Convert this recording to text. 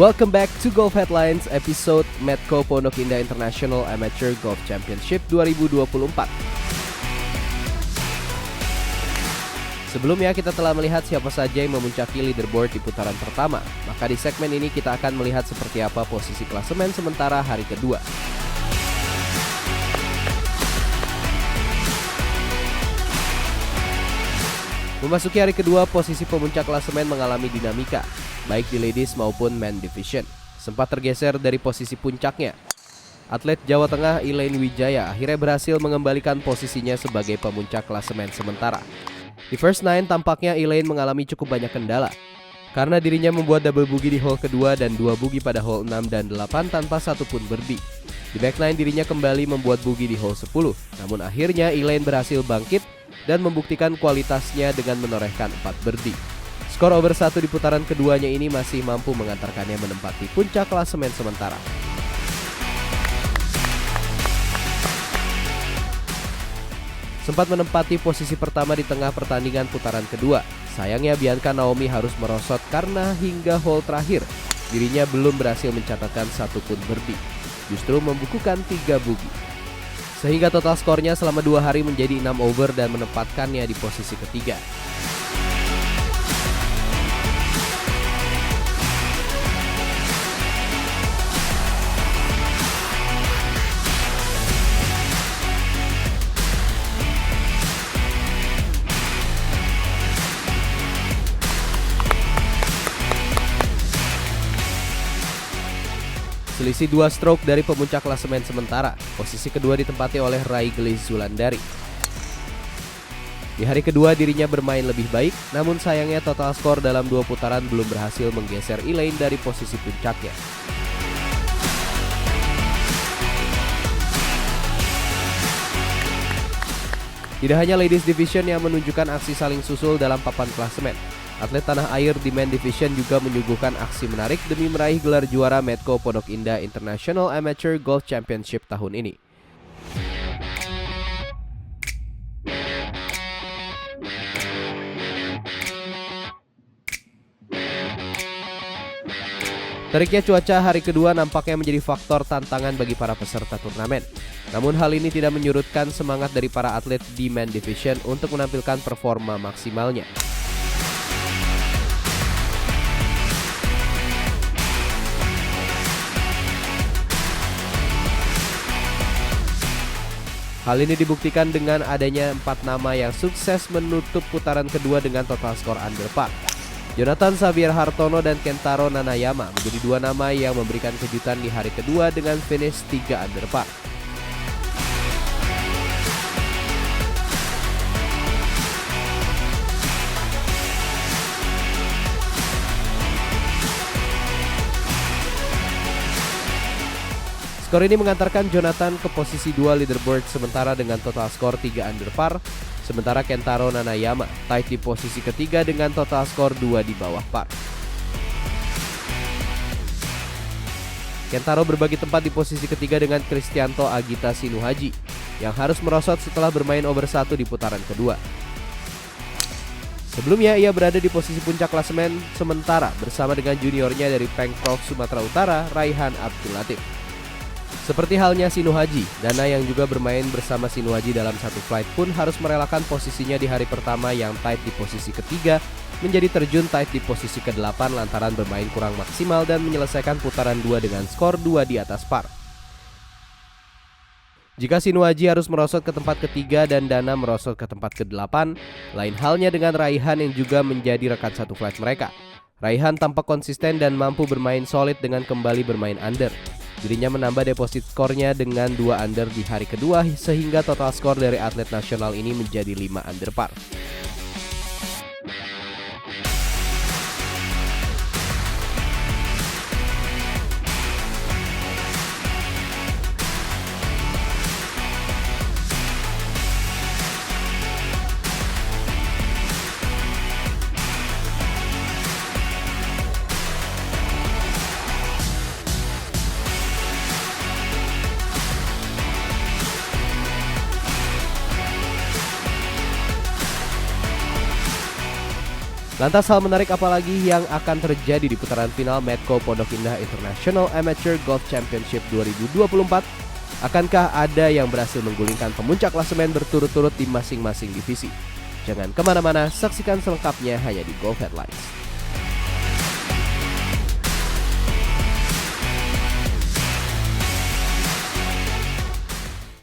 Welcome back to Golf Headlines episode Medco Pondok Indah International Amateur Golf Championship 2024. Sebelumnya kita telah melihat siapa saja yang memuncaki leaderboard di putaran pertama. Maka di segmen ini kita akan melihat seperti apa posisi klasemen sementara hari kedua. Memasuki hari kedua, posisi pemuncak klasemen mengalami dinamika, baik di ladies maupun men division. Sempat tergeser dari posisi puncaknya. Atlet Jawa Tengah Elaine Wijaya akhirnya berhasil mengembalikan posisinya sebagai pemuncak klasemen sementara. Di first nine tampaknya Elaine mengalami cukup banyak kendala, karena dirinya membuat double bogey di hole kedua dan 2 bogey pada hole 6 dan 8 tanpa satupun birdie. Di back nine dirinya kembali membuat bogey di hole 10, namun akhirnya Elaine berhasil bangkit dan membuktikan kualitasnya dengan menorehkan 4 birdie. Skor over 1 di putaran keduanya ini masih mampu mengantarkannya menempati puncak klasemen sementara. Sempat menempati posisi pertama di tengah pertandingan putaran kedua. Sayangnya Bianca Naomi harus merosot karena hingga hole terakhir dirinya belum berhasil mencatatkan satupun birdie, justru membukukan 3 bogey. Sehingga total skornya selama 2 hari menjadi 6 over dan menempatkannya di posisi ketiga. Selisih 2 stroke dari pemuncak klasemen sementara. Posisi kedua ditempati oleh Rai Gleis Zulandari. Di hari kedua dirinya bermain lebih baik, namun sayangnya total skor dalam 2 putaran belum berhasil menggeser Elaine dari posisi puncaknya. Tidak hanya ladies division yang menunjukkan aksi saling susul dalam papan klasemen. Atlet tanah air di men division juga menyuguhkan aksi menarik demi meraih gelar juara Medco Pondok Indah International Amateur Golf Championship tahun ini. Teriknya cuaca hari kedua nampaknya menjadi faktor tantangan bagi para peserta turnamen. Namun hal ini tidak menyurutkan semangat dari para atlet di men division untuk menampilkan performa maksimalnya. Hal ini dibuktikan dengan adanya 4 nama yang sukses menutup putaran kedua dengan total skor under par. Jonathan Xavier Hartono dan Kentaro Nanayama menjadi 2 nama yang memberikan kejutan di hari kedua dengan finish 3 under par. Skor ini mengantarkan Jonathan ke posisi 2 leaderboard sementara dengan total skor 3 under par, sementara Kentaro Nanayama tied di posisi ketiga dengan total skor 2 di bawah par. Kentaro berbagi tempat di posisi ketiga dengan Kristianto Agita Sinuhaji yang harus merosot setelah bermain over 1 di putaran kedua. Sebelumnya ia berada di posisi puncak klasemen sementara bersama dengan juniornya dari Pengprov Sumatera Utara, Raihan Abdul Latif. Seperti halnya Sinuhaji, Dana yang juga bermain bersama Sinuhaji dalam satu flight pun harus merelakan posisinya di hari pertama yang tight di posisi ketiga menjadi terjun tight di posisi ke-8 lantaran bermain kurang maksimal dan menyelesaikan putaran 2 dengan skor 2 di atas par. Jika Sinuhaji harus merosot ke tempat ketiga dan Dana merosot ke tempat ke-8, lain halnya dengan Raihan yang juga menjadi rekan satu flight mereka. Raihan tampak konsisten dan mampu bermain solid dengan kembali bermain under. Dirinya menambah deposit skornya dengan 2 under di hari kedua sehingga total skor dari atlet nasional ini menjadi 5 under par. Lantas hal menarik apalagi yang akan terjadi di putaran final Medco Pondok Indah International Amateur Golf Championship 2024? Akankah ada yang berhasil menggulingkan pemuncak klasemen berturut-turut di masing-masing divisi? Jangan kemana-mana, saksikan selengkapnya hanya di Golf Headlines.